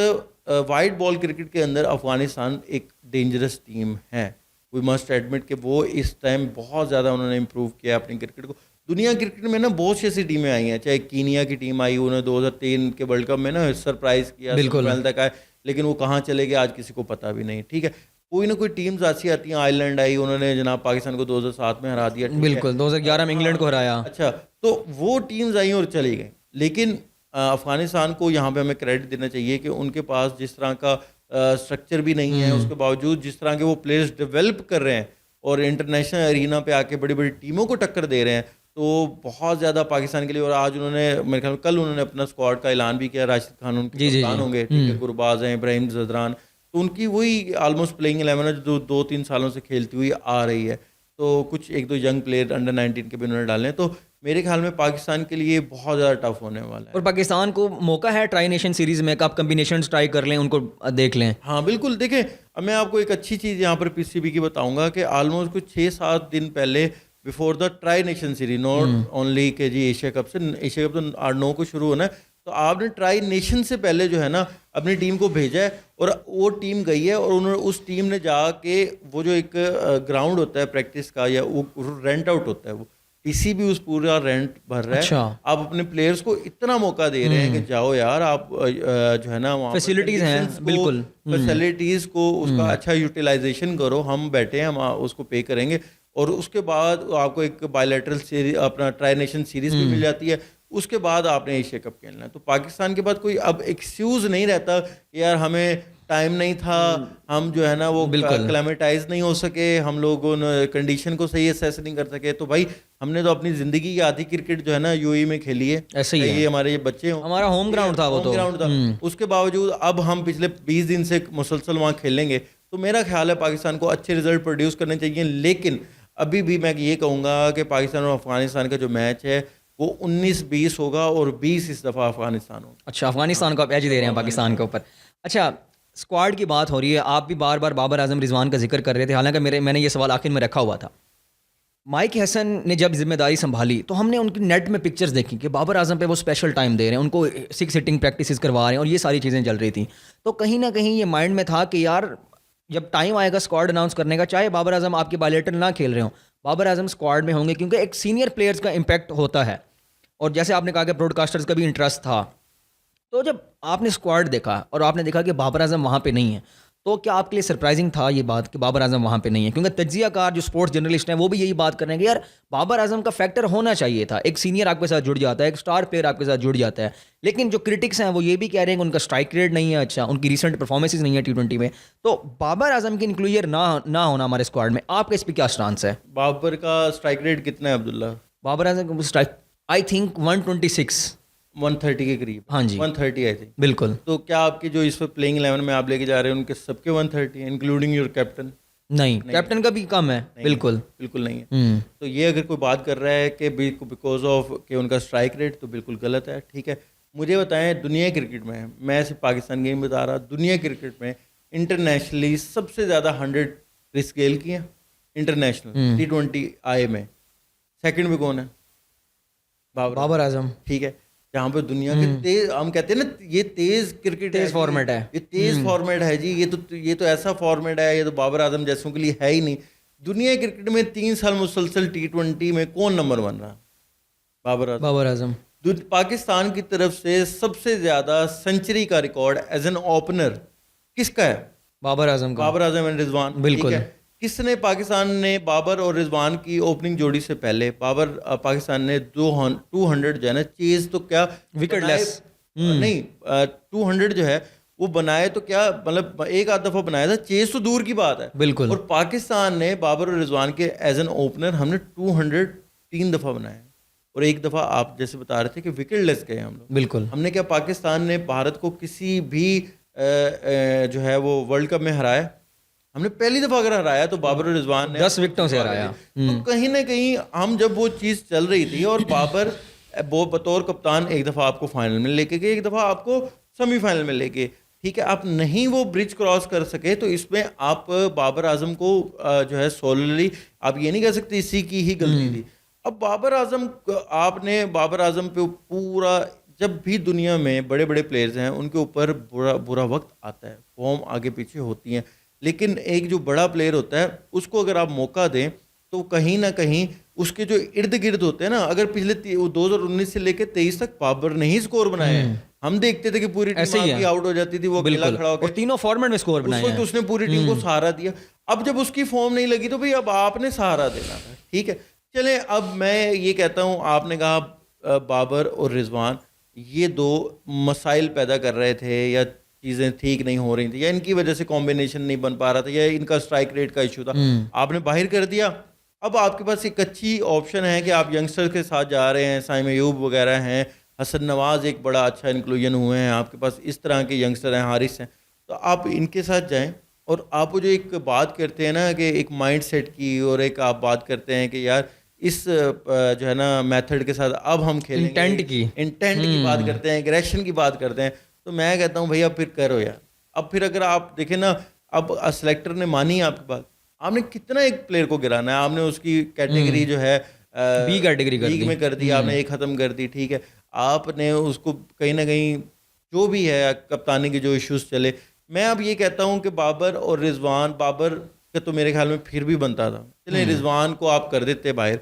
وائٹ بال کرکٹ کے اندر افغانستان ایک ڈینجرس ٹیم ہے. وی مسٹ ایڈمٹ کہ وہ اس ٹائم بہت زیادہ انہوں نے امپروو کیا اپنی کرکٹ کو. دنیا کرکٹ میں نا بہت سی ایسی ٹیمیں آئی ہیں, چاہے کینیا کی ٹیم آئی, انہوں نے 2003 کے ورلڈ کپ میں نا سرپرائز کیا, فائنل تک آئے, لیکن وہ کہاں چلے گئے آج کسی کو پتہ بھی نہیں, ٹھیک ہے. کوئی نہ کوئی ٹیمز ایسی آتی ہیں, آئرلینڈ آئی, انہوں نے جناب پاکستان کو 2007 میں ہرا دیا, بالکل, 2011 میں انگلینڈ کو ہرایا. اچھا, تو وہ ٹیمز آئیں اور چلی گئیں. لیکن افغانستان کو یہاں پہ ہمیں کریڈٹ دینا چاہیے کہ ان کے پاس جس طرح کا اسٹرکچر بھی نہیں ہے, اس کے باوجود جس طرح کے وہ پلیئرز ڈیولپ کر رہے ہیں اور انٹرنیشنل ارینا پہ آ کے بڑی بڑی ٹیموں کو ٹکر دے رہے ہیں, تو بہت زیادہ پاکستان کے لیے. اور آج انہوں نے میرے خیال میں کل انہوں نے اپنا اسکواڈ کا اعلان بھی کیا, راشد خان ان کے کپتان ہوں گے, ٹھیک ہے, گرباز ہیں, ابراہیم زدران, تو ان کی وہی آلموسٹ پلینگ 11 ہے جو 2-3 سالوں سے کھیلتی ہوئی آ رہی ہے. تو کچھ 1-2 ینگ پلیئر انڈر 19 کے بھی انہوں نے ڈالے ہیں. تو میرے خیال میں پاکستان کے لیے بہت زیادہ ٹف ہونے والا ہے. اور پاکستان کو موقع ہے ٹرائی نیشن سیریز میں کہ آپ کمبینیشنز ٹرائی کر لیں, ان کو دیکھ لیں. ہاں بالکل, دیکھیں اب میں آپ کو ایک اچھی چیز یہاں پر پی سی بی کی بتاؤں گا کہ آلموسٹ کچھ 6-7 دن پہلے before the try nation series, not only کہ جی ایشیا کپ سے, ایشیا کپ تو 8-9 کو شروع ہونا ہے, تو آپ نے ٹرائی نیشن سے پہلے جو ہے نا اپنی ٹیم کو بھیجا ہے, اور وہ ٹیم گئی ہے اور انہوں نے اس ٹیم نے جا کے وہ جو ایک گراؤنڈ ہوتا ہے پریکٹس کا یا وہ رینٹ آؤٹ ہوتا ہے, وہ پی سی بھی اس پورا رینٹ بھر رہا ہے. آپ اپنے پلیئرس کو اتنا موقع دے رہے ہیں کہ جاؤ یار آپ جو ہے نا وہاں فیسلٹیز ہیں, بالکل فیسلٹیز کو اس کا اچھا یوٹیلائزیشن کرو, ہم بیٹھے ہیں, ہم اس کو پے کریں گے. اور اس کے بعد آپ کو ایک بائی لیٹرل سیریز اپنا ٹرائی نیشن سیریز بھی مل جاتی ہے, اس کے بعد آپ نے ایشیا کپ کھیلنا ہے. تو پاکستان کے بعد کوئی اب ایکسکیوز نہیں رہتا کہ یار ہمیں ٹائم نہیں تھا, ہم جو ہے نا وہ کلیمیٹائز نہیں ہو سکے, ہم لوگوں نے کنڈیشن کو صحیح اسیس نہیں کر سکے. تو بھائی ہم نے تو اپنی زندگی کی آدھی کرکٹ جو ہے نا یو اے میں کھیلی ہے, ایسے ہی یہ ہمارے یہ بچے ہوں, ہمارا ہوم گراؤنڈ تھا, وہ تو گراؤنڈ تھا. اس کے باوجود اب ہم پچھلے 20 دن سے مسلسل وہاں کھیلیں گے. تو میرا خیال ہے پاکستان کو اچھے رزلٹ پروڈیوس کرنے چاہیے, لیکن ابھی بھی میں یہ کہوں گا کہ پاکستان اور افغانستان کا جو میچ ہے وہ 19-20 ہوگا, اور 20 اس دفعہ افغانستان ہوگا. اچھا, افغانستان کو آپ ایج دے رہے ہیں پاکستان کے اوپر. اچھا, اسکواڈ کی بات ہو رہی ہے, آپ بھی بار بار بابر اعظم رضوان کا ذکر کر رہے تھے, حالانکہ میں نے یہ سوال آخر میں رکھا ہوا تھا. مائک حسن نے جب ذمہ داری سنبھالی تو ہم نے ان کی نیٹ میں پکچرز دیکھی کہ بابر اعظم پہ وہ اسپیشل ٹائم دے رہے ہیں, ان کو 6 سٹنگ پریکٹسز کروا رہے ہیں, اور یہ ساری چیزیں چل رہی تھیں. تو کہیں نہ کہیں یہ مائنڈ میں تھا کہ یار جب ٹائم آئے گا اسکواڈ اناؤنس کرنے کا, چاہے بابر اعظم آپ کے بائیلیٹرل نہ کھیل رہے ہوں, بابر اعظم اسکواڈ میں ہوں گے, کیونکہ ایک سینئر پلیئرز کا امپیکٹ ہوتا ہے. اور جیسے آپ نے کہا کہ براڈ کاسٹرز کا بھی انٹرسٹ تھا, تو جب آپ نے اسکواڈ دیکھا اور آپ نے دیکھا کہ بابر اعظم وہاں پہ نہیں ہے, تو کیا آپ کے لیے سرپرائزنگ تھا یہ بات کہ بابر اعظم وہاں پہ نہیں ہے؟ کیونکہ تجزیہ کار جو اسپورٹس جرنلسٹ ہیں وہ بھی یہی بات کر رہے ہیں کہ یار بابر اعظم کا فیکٹر ہونا چاہیے تھا, ایک سینئر آپ کے ساتھ جڑ جاتا ہے, ایک اسٹار پلیئر آپ کے ساتھ جڑ جاتا ہے. لیکن جو کرٹکس ہیں وہ یہ بھی کہہ رہے ہیں کہ ان کا اسٹرائک ریٹ نہیں ہے اچھا, ان کی ریسنٹ پرفارمنسز نہیں ہے T20 میں. تو بابر اعظم کی انکلوژر نہ ہونا ہمارے اسکواڈ میں, آپ کا اس پہ کیا اسٹانس ہے؟ بابر کا اسٹرائک ریٹ کتنا ہے عبداللہ؟ بابر اعظم کا اسٹرائک آئی تھنک 130 کے قریب. ہاں جی 130 آئی تھنک. بالکل. تو کیا آپ کی جو اس وقت پلینگ 11 میں آپ لے کے جا رہے ہیں ان کے سب کے 130 ہیں انکلوڈنگ یور کیپٹن؟ نہیں, کیپٹن کا بھی کم ہے. بالکل نہیں ہے. تو یہ اگر کوئی بات کر رہا ہے کہ بیکاز آف کہ ان کا اسٹرائک ریٹ, تو بالکل غلط ہے. ٹھیک ہے, مجھے بتائیں دنیا کرکٹ میں, میں صرف پاکستان گیم بتا رہا, دنیا کرکٹ میں انٹرنیشنلی سب سے زیادہ 100 کرس گیل کی ہیں انٹرنیشنل T20 آئے میں. سیکنڈ میں کون ہے؟ بابر اعظم. ٹھیک ہے, جہاں پہ دنیا کے تیز, ہم کہتے ہیں نا یہ تیز کرکٹ, تیز فارمیٹ ہے, یہ تیز فارمیٹ ہے جی, یہ تو ایسا فارمیٹ ہے, یہ تو بابر اعظم جیسوں کے لیے ہے ہی نہیں. دنیا کرکٹ میں 3 سال مسلسل T20 میں کون نمبر 1 رہا؟ بابر اعظم. پاکستان کی طرف سے سب سے زیادہ سنچری کا ریکارڈ ایز این اوپنر کس کا ہے؟ بابر اعظم کا. بابر اعظم اینڈ رضوان. بالکل. کس نے پاکستان نے بابر اور رضوان کی اوپننگ جوڑی سے پہلے پاکستان نے 200 جو ہے نا چیز, تو کیا وکٹ لیس نہیں, 200 جو ہے وہ بنائے تو کیا مطلب ایک آدھ دفعہ بنایا تھا, چیز تو دور کی بات ہے. بالکل. اور پاکستان نے بابر اور رضوان کے ایز این اوپنر ہم نے 200 3 دفعہ بنائے, اور ایک دفعہ آپ جیسے بتا رہے تھے کہ وکٹ لیس گئے ہم لوگ. بالکل. ہم نے کیا پاکستان نے بھارت کو کسی بھی جو ہے وہ ورلڈ کپ میں ہرایا؟ ہم نے پہلی دفعہ اگر ہرایا تو بابر اور رضوان نے 10 وکٹوں سے ہرایا. تو کہیں نہ کہیں ہم جب وہ چیز چل رہی تھی, اور بابر بطور کپتان ایک دفعہ آپ کو فائنل میں لے کے گئے, ایک دفعہ آپ کو سیمی فائنل میں لے کے, ٹھیک ہے, آپ نہیں وہ برج کراس کر سکے, تو اس میں آپ بابر اعظم کو جو ہے سولرلی آپ یہ نہیں کہہ سکتے اسی کی ہی غلطی تھی. اب بابر اعظم, آپ نے بابر اعظم پہ پورا, جب بھی دنیا میں بڑے بڑے پلیئرز ہیں ان کے اوپر برا وقت آتا ہے, فارم آگے پیچھے ہوتی ہیں, لیکن ایک جو بڑا پلیئر ہوتا ہے اس کو اگر آپ موقع دیں تو کہیں نہ کہیں اس کے جو ارد گرد ہوتے ہیں نا, اگر پچھلے 2019 سے لے کے 23 تک بابر نے ہی سکور بنائے ہیں. ہم دیکھتے تھے کہ پوری ٹیم آپ کی آؤٹ ہو جاتی تھی, وہ اکیلا کھڑا ہو کے, اور تینوں فارمیٹ میں سکور بنائے ہیں, اس نے پوری ٹیم کو سہارا دیا. اب جب اس کی فارم نہیں لگی تو بھئی اب آپ نے سہارا دینا تھا. ٹھیک ہے, چلیں اب میں یہ کہتا ہوں, آپ نے کہا بابر اور رضوان یہ 2 مسائل پیدا کر رہے تھے یا چیزیں ٹھیک نہیں ہو رہی تھیں یا ان کی وجہ سے کمبینیشن نہیں بن پا رہا تھا یا ان کا اسٹرائک ریٹ کا ایشو تھا, آپ نے باہر کر دیا. اب آپ کے پاس ایک اچھی آپشن ہے کہ آپ ینگسٹر کے ساتھ جا رہے ہیں, سائم ایوب وغیرہ ہیں, حسن نواز ایک بڑا اچھا انکلوژن ہوئے ہیں, آپ کے پاس اس طرح کے ینگسٹر ہیں, حارث ہیں, تو آپ ان کے ساتھ جائیں. اور آپ جو ایک بات کرتے ہیں نا کہ ایک مائنڈ سیٹ کی, اور ایک آپ بات کرتے ہیں کہ یار اس جو ہے نا میتھڈ کے ساتھ اب ہم کھیلیں گے, انٹینٹ کی بات کرتے ہیں, ایگریشن کی بات کرتے ہیں, تو میں کہتا ہوں بھیا پھر کرو یار. اب پھر اگر آپ دیکھیں نا, اب سلیکٹر نے مانی آپ کی بات, آپ نے کتنا ایک پلیئر کو گرانا ہے, آپ نے اس کی کیٹیگری جو ہے بی کیٹیگری لیگ میں کر دی, آپ نے ایک ختم کر دی, ٹھیک ہے, آپ نے اس کو کہیں نہ کہیں جو بھی ہے کپتانی کے جو ایشوز چلے, میں اب یہ کہتا ہوں کہ بابر اور رضوان, بابر کا تو میرے خیال میں پھر بھی بنتا تھا, چلیں رضوان کو آپ کر دیتے باہر,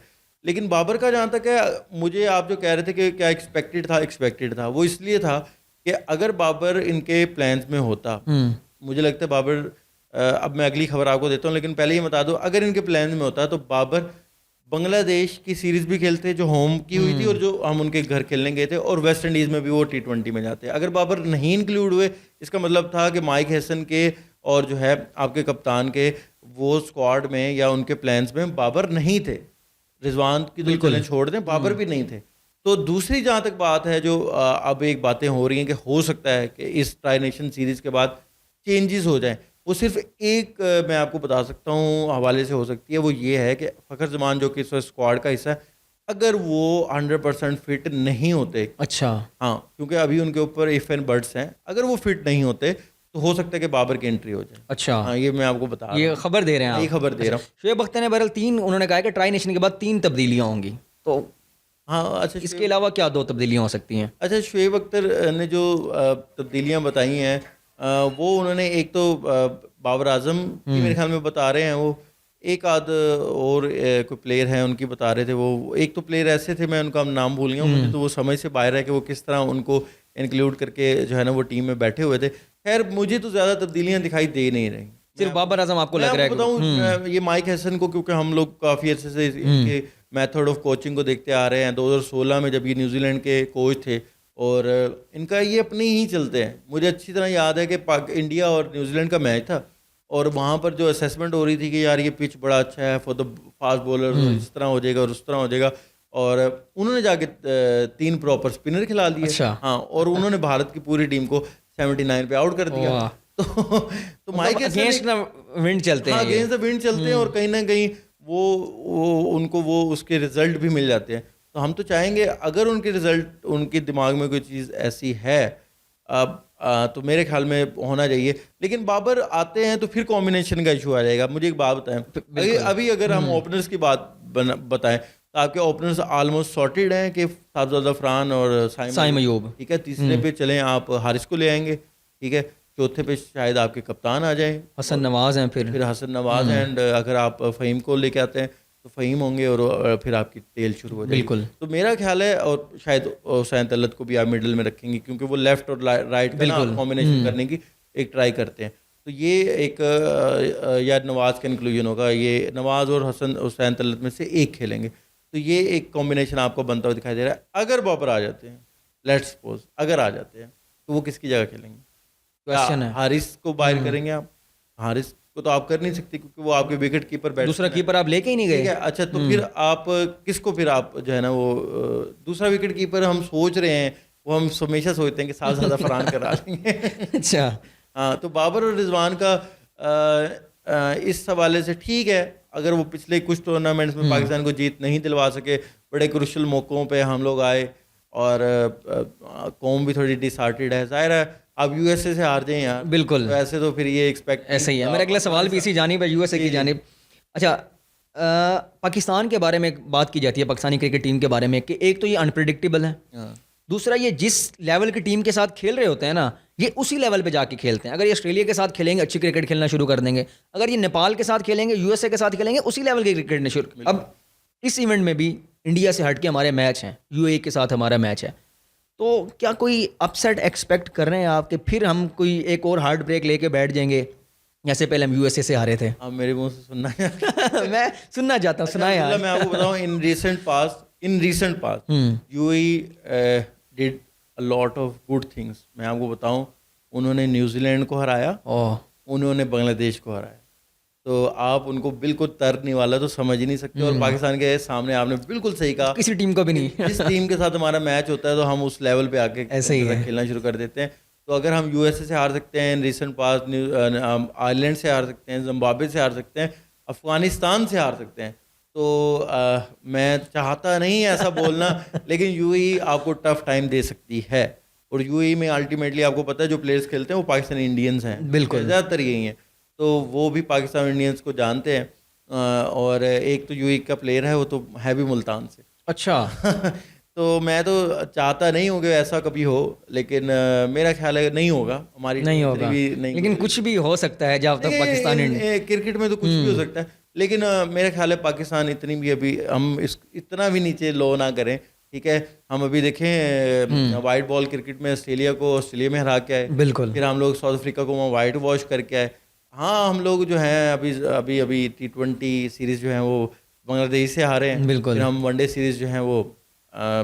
لیکن بابر کا جہاں تک ہے, مجھے آپ جو کہہ رہے تھے کہ کیا ایکسپیکٹڈ تھا, وہ اس لیے تھا کہ اگر بابر ان کے پلانز میں ہوتا, مجھے لگتا ہے بابر, اب میں اگلی خبر آپ کو دیتا ہوں لیکن پہلے یہ بتا دوں, اگر ان کے پلانز میں ہوتا تو بابر بنگلہ دیش کی سیریز بھی کھیلتے جو ہوم کی ہوئی تھی اور جو ہم ان کے گھر کھیلنے گئے تھے, اور ویسٹ انڈیز میں بھی وہ T20 میں جاتے. اگر بابر نہیں انکلوڈ ہوئے, اس کا مطلب تھا کہ مائک ہیسن کے اور جو ہے آپ کے کپتان کے وہ اسکواڈ میں یا ان کے پلانز میں بابر نہیں تھے. رضوان کی تو چلیں چھوڑ دیں, بابر بھی نہیں تھے. تو دوسری جہاں تک بات ہے جو اب ایک باتیں ہو رہی ہیں کہ ہو سکتا ہے کہ اس ٹرائی نیشن سیریز کے بعد چینجز ہو جائیں, وہ صرف ایک میں آپ کو بتا سکتا ہوں حوالے سے ہو سکتی ہے, وہ یہ ہے کہ فخر زمان جو کہ اس اسکواڈ کا حصہ ہے, اگر وہ 100% فٹ نہیں ہوتے, اچھا ہاں کیونکہ ابھی ان کے اوپر ایف این برڈس ہیں, اگر وہ فٹ نہیں ہوتے تو ہو سکتا ہے کہ بابر کی انٹری ہو جائے. اچھا, ہاں یہ میں آپ کو بتا رہا ہوں, یہ خبر دے رہے ہیں آپ, یہ خبر دے رہا ہوں. شعیب اختر نے بہرحال 3 انہوں نے کہا کہ ٹرائی نیشن کے بعد 3 تبدیلیاں ہوں گی, تو ہاں اچھا اس کے علاوہ کیا 2 تبدیلیاں ہو سکتی ہیں؟ اچھا, شعیب اختر نے جو تبدیلیاں بتائی ہیں وہ انہوں نے ایک تو بابر اعظم کی میرے خیال میں بتا رہے ہیں, وہ ایک آدھ اور کوئی پلیئر ہیں ان کی بتا رہے تھے, وہ ایک تو پلیئر ایسے تھے میں ان کا نام بھول گیا ہوں, مجھے تو وہ سمجھ سے باہر ہے کہ وہ کس طرح ان کو انکلوڈ کر کے جو ہے نا وہ ٹیم میں بیٹھے ہوئے تھے. خیر مجھے تو زیادہ تبدیلیاں دکھائی دے نہیں رہی, صرف بابر اعظم آپ کو لگ رہا ہے؟ بتاؤں یہ مائک ہیسن کو, کیونکہ ہم لوگ کافی عرصے سے ان کے میتھڈ آف کوچنگ کو دیکھتے آ رہے ہیں. 2016 میں جب یہ نیوزی لینڈ کے کوچ تھے, اور ان کا یہ اپنے ہی چلتے ہیں. مجھے اچھی طرح یاد ہے کہ انڈیا اور نیوزی لینڈ کا میچ تھا, اور وہاں پر جو اسیسمنٹ ہو رہی تھی کہ یار یہ پچ بڑا اچھا ہے فار دا فاسٹ بولر, اس طرح ہو جائے گا اور اس طرح ہو جائے گا, اور انہوں نے جا کے 3 پراپر اسپنر کھلا دیے. ہاں, اور انہوں نے بھارت کی پوری ٹیم کو 79 پہ آؤٹ کر دیا. تو مائک اگینسٹ دا ونڈ چلتے ہیں, اگینسٹ دا ونڈ چلتے ہیں, اور کہیں نہ کہیں وہ ان کو وہ اس کے رزلٹ بھی مل جاتے ہیں. تو ہم تو چاہیں گے اگر ان کے رزلٹ, ان کے دماغ میں کوئی چیز ایسی ہے تو میرے خیال میں ہونا چاہیے. لیکن بابر آتے ہیں تو پھر کمبینیشن کا ایشو آ جائے گا. مجھے ایک بات بتائیں, ابھی اگر ہم اوپنرز کی بات بتائیں تو آپ کے اوپنرز آلموسٹ سارٹیڈ ہیں کہ سابزاد افران اور سائم ایوب, ٹھیک ہے. تیسرے پہ چلیں آپ حارث کو لے آئیں گے, ٹھیک ہے. چوتھے پہ شاید آپ کے کپتان آ جائیں, حسن نواز ہیں, پھر حسن نواز ہیں, اینڈ اگر آپ فہیم کو لے کے آتے ہیں تو فہیم ہوں گے, اور پھر آپ کی ٹیل شروع ہو جائے گی. بالکل. تو میرا خیال ہے, اور شاید حسین طلعت کو بھی آپ مڈل میں رکھیں گے کیونکہ وہ لیفٹ اور رائٹ کا کمبینیشن کرنے کی ایک ٹرائی کرتے ہیں. تو یہ ایک یا نواز کا انکلوژن ہوگا, یہ نواز اور حسین طلعت میں سے ایک کھیلیں گے. تو یہ ایک کمبینیشن آپ کو بنتا ہوا دکھائی دے رہا ہے. اگر بابر آ جاتے ہیں, لیٹ سپوز اگر آ جاتے ہیں, تو وہ کس کی جگہ کھیلیں گے؟ حارث کو باہر کریں گے آپ؟ حارث کو تو آپ کر نہیں سکتے کیونکہ وہ آپ کے وکٹ کیپر بیٹھ, دوسرا کیپر آپ لے کے ہی نہیں گئے. اچھا, تو پھر آپ کس کو, پھر آپ جو ہے نا وہ دوسرا وکٹ کیپر ہم سوچ رہے ہیں, وہ ہم ہمیشہ سوچتے ہیں کہ سابزاد افران کرا لیں گے. اچھا ہاں, تو بابر اور رضوان کا اس حوالے سے ٹھیک ہے, اگر وہ پچھلے کچھ ٹورنامنٹس میں پاکستان کو جیت نہیں دلوا سکے, بڑے کروشل موقعوں پہ ہم لوگ آئے, اور قوم بھی تھوڑی ڈسارٹیڈ ہے. ظاہر ہے آپ یو ایس اے سے ہار جائیں یار, بالکل ویسے تو پھر یہ ایکسپیکٹ ایسا ہی ہے. میرا اگلا سوال بھی اسی جانب ہے, یو ایس اے کی جانب. اچھا, پاکستان کے بارے میں بات کی جاتی ہے, پاکستانی کرکٹ ٹیم کے بارے میں, کہ ایک تو یہ انپریڈکٹیبل ہے, دوسرا یہ جس لیول کی ٹیم کے ساتھ کھیل رہے ہوتے ہیں نا, یہ اسی لیول پہ جا کے کھیلتے ہیں. اگر یہ آسٹریلیا کے ساتھ کھیلیں گے اچھی کرکٹ کھیلنا شروع کر دیں گے, اگر یہ نیپال کے ساتھ کھیلیں گے, یو ایس اے کے ساتھ کھیلیں گے, اسی لیول کی کرکٹ شروع. اب اس ایونٹ میں بھی انڈیا سے ہٹ کے ہمارے میچ ہیں, یو اے کے ساتھ ہمارا میچ ہے, تو کیا کوئی اپ سیٹ ایکسپیکٹ کر رہے ہیں آپ کہ پھر ہم کوئی ایک اور ہارڈ بریک لے کے بیٹھ جائیں گے جیسے پہلے ہم یو ایس اے سے ہارے تھے؟ آپ میرے منہ سے سننا ہے. میں سننا چاہتا ہوں, سنائیں یار. میں آپ کو بتاؤں, in recent past U A did a lot of good things. میں آپ کو بتاؤں, انہوں نے نیوزی لینڈ کو ہرایا, اوہ انہوں نے بنگلہ دیش کو ہرایا. تو آپ ان کو بالکل ترنے والا تو سمجھ ہی نہیں سکتے. اور پاکستان کے سامنے آپ نے بالکل صحیح کہا, کسی ٹیم کو بھی نہیں. جس ٹیم کے ساتھ ہمارا میچ ہوتا ہے تو ہم اس لیول پہ آ کے ایسے ہی کھیلنا شروع کر دیتے ہیں. تو اگر ہم یو ایس اے سے ہار سکتے ہیں ریسنٹ پاس, آئرلینڈ سے ہار سکتے ہیں, زمبابوے سے ہار سکتے ہیں, افغانستان سے ہار سکتے ہیں, تو میں چاہتا نہیں ایسا بولنا, لیکن یو اے ای آپ کو ٹف ٹائم دے سکتی ہے. اور یو اے ای میں الٹیمیٹلی آپ کو پتہ ہے جو پلیئرس کھیلتے ہیں وہ پاکستانی انڈینس ہیں, بالکل زیادہ تر یہی ہیں, تو وہ بھی پاکستان انڈینس کو جانتے ہیں. اور ایک تو یو اے ای کا پلیئر ہے, وہ تو ہے بھی ملتان سے. اچھا. تو میں تو چاہتا نہیں ہوں کہ ایسا کبھی ہو, لیکن میرا خیال ہے نہیں ہوگا, ہماری نہیں ہوگا, نہیں, لیکن کچھ بھی ہو سکتا ہے جب تک پاکستان. کرکٹ میں تو کچھ بھی ہو سکتا ہے, لیکن میرا خیال ہے پاکستان اتنی بھی ابھی ہم اتنا بھی نیچے لو نہ کریں. ٹھیک ہے, ہم ابھی دیکھیں وائٹ بال کرکٹ میں آسٹریلیا میں ہرا کے آئے, بالکل. پھر ہم لوگ ساؤتھ افریقہ کو وہاں وائٹ واش کر کے آئے. ہاں ہم لوگ جو ہیں ابھی T20 سیریز جو ہیں وہ بنگلہ دیش سے ہارے ہیں, بالکل. پھر ہم ون ڈے سیریز جو ہیں وہ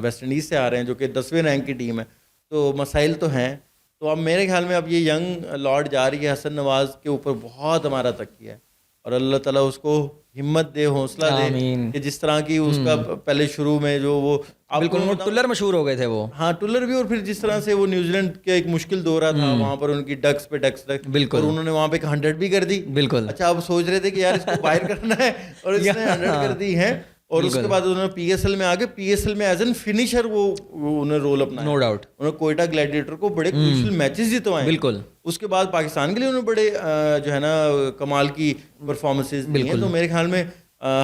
ویسٹ انڈیز سے آ رہے ہیں جو کہ 10ویں رینک کی ٹیم ہے. تو مسائل تو ہیں. تو اب میرے خیال میں اب یہ ینگ لاٹ جا رہی ہے, حسن نواز کے اوپر بہت ہمارا تکیہ ہے, اور اللہ تعالیٰ اس کو ہمت دے, حوصلہ دے کہ جس طرح کی اس کا پہلے شروع میں جو وہ بالکل ٹولر مشہور ہو گئے تھے وہ. ہاں ٹولر بھی, اور پھر جس طرح سے وہ نیوزی لینڈ کا ایک مشکل دورہ تھا وہاں پر ان کی ڈکس پہ ڈکس تک, بالکل, اور انہوں نے وہاں پہ 100 بھی کر دی. بالکل. اچھا آپ سوچ رہے تھے کہ یار اس کو باہر کرنا ہے, اور اس نے 100 کر دی ہے. اور اس کے بعد انہوں نے پی ایس ایل میں آگے, پی ایس ایل میں ایز این فنیشر وہ انہوں نے رول اپنا, نو ڈاؤٹ, انہوں نے کوئٹہ گلیڈیٹر کو بڑے کروشل میچز جتوائے. بالکل. اس کے بعد پاکستان کے لیے انہوں نے بڑے جو ہے نا کمال کی پرفارمنسز دی ہیں. تو میرے خیال میں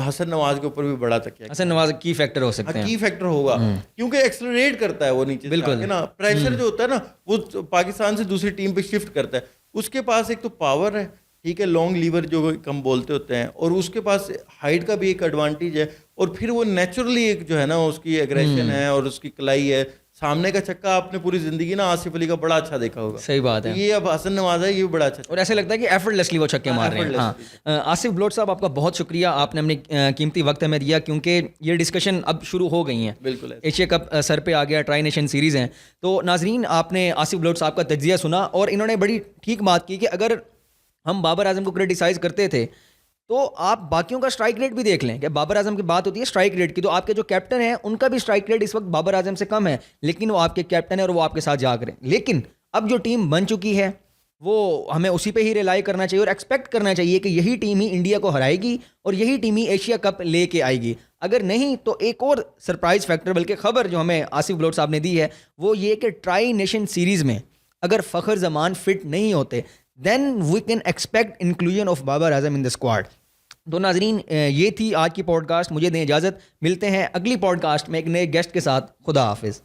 حسن نواز کے اوپر بھی بڑا تکیہ, حسن نواز کی فیکٹر ہو سکتے ہیں, کی فیکٹر ہوگا, کیونکہ ایکسلریٹ کرتا ہے وہ نیچے سے نا, پریشر جو ہوتا ہے نا وہ پاکستان سے دوسری ٹیم پہ شفٹ کرتا ہے. اس کے پاس ایک تو پاور ہے, ٹھیک ہے, لانگ لیور جو کم بولتے ہوتے ہیں, اور اس کے پاس ہائٹ کا بھی ایک ایڈوانٹیج ہے, اور پھر وہ نیچرلی ایک جو ہے نا اس کی ایگریشن ہے اور اس کی کلائی ہے. سامنے کا چھکا آپ نے پوری زندگی نا آصف علی کا بڑا اچھا دیکھا ہوگا. صحیح بات ہے. یہ اب حسن نواز ہے, یہ بڑا اچھا, اور ایسے لگتا ہے کہ ایفرٹ لیسلی وہ چھکے مار رہے ہیں. ہاں آصف بلوچ صاحب آپ کا بہت شکریہ, آپ نے اپنے قیمتی وقت ہمیں دیا, کیونکہ یہ ڈسکشن اب شروع ہو گئی ہیں. بالکل, ایشیا کپ سر پہ آ گیا, ٹرائی نیشن سیریز ہیں. تو ناظرین آپ نے آصف بلوچ صاحب کا تجزیہ سنا, اور انہوں نے بڑی ٹھیک بات کی کہ اگر ہم بابر اعظم کو کرٹیسائز کرتے تھے تو آپ باقیوں کا اسٹرائک ریٹ بھی دیکھ لیں, کہ بابر اعظم کی بات ہوتی ہے اسٹرائک ریٹ کی, تو آپ کے جو کیپٹن ہیں ان کا بھی اسٹرائک ریٹ اس وقت بابر اعظم سے کم ہے, لیکن وہ آپ کے کیپٹن ہیں اور وہ آپ کے ساتھ جا کریں. لیکن اب جو ٹیم بن چکی ہے وہ ہمیں اسی پہ ہی ریلائی کرنا چاہیے, اور ایکسپیکٹ کرنا چاہیے کہ یہی ٹیم ہی انڈیا کو ہرائے گی اور یہی ٹیم ہی ایشیا کپ لے کے آئے گی. اگر نہیں تو ایک اور سرپرائز فیکٹر, بلکہ خبر جو ہمیں آصف بلوچ صاحب نے دی ہے وہ یہ کہ ٹرائی نیشن سیریز میں اگر فخر زمان فٹ نہیں ہوتے then we can expect inclusion of Babar Azam in the squad. تو ناظرین یہ تھی آج کی پوڈ کاسٹ, مجھے دیں اجازت, ملتے ہیں اگلی پوڈ کاسٹ میں ایک نئے گیسٹ کے ساتھ. خدا حافظ.